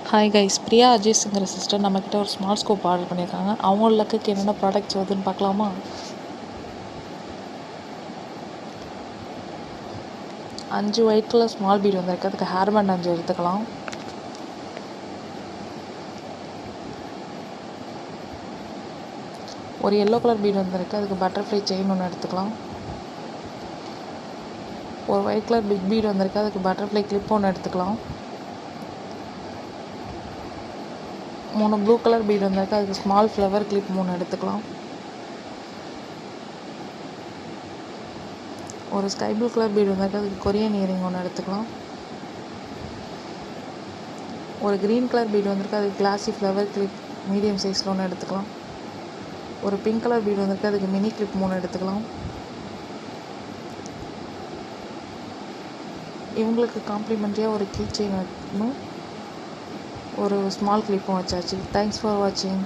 Hi guys, Priya அஜய்ஸுங்கிற sister நம்மக்கிட்ட ஒரு smart scope order பண்ணியிருக்காங்க. அவங்க லக்குக்கு என்னென்ன ப்ராடக்ட்ஸ் வருதுன்னு பார்க்கலாமா? 5 ஒயிட் கலர் ஸ்மால் பீட் வந்திருக்கு. அதுக்கு ஹேர் பேண்ட் 5 எடுத்துக்கலாம். ஒரு எல்லோ கலர் பீட் வந்திருக்கு. அதுக்கு பட்டர்ஃப்ளை செயின் ஒன்று எடுத்துக்கலாம். ஒரு ஒயிட் கலர் பிக் பீட் வந்திருக்கு. அதுக்கு பட்டர்ஃப்ளை கிளிப் ஒன்று எடுத்துக்கலாம். 3 ப்ளூ கலர் பீட் வந்திருக்கு. அதுக்கு ஸ்மால் ஃப்ளவர் கிளிப் 3 எடுத்துக்கலாம். ஒரு ஸ்கை ப்ளூ கலர் பீட் வந்திருக்கு. அதுக்கு கொரியன் இயரிங் ஒன்று எடுத்துக்கலாம். ஒரு க்ரீன் கலர் பீட் வந்திருக்கு. அதுக்கு கிளாஸி ஃப்ளவர் கிளிப் மீடியம் சைஸில் ஒன்று எடுத்துக்கலாம். ஒரு பிங்க் கலர் பீட் வந்திருக்கு. அதுக்கு மினி கிளிப் 3 எடுத்துக்கலாம். இவங்களுக்கு காம்ப்ளிமெண்ட்ரியாக ஒரு கீ செயின் வைக்கணும். ஒரு ஸ்மால் கிளிப்பும் வச்சாச்சு. தேங்க்ஸ் ஃபார் வாட்சிங்.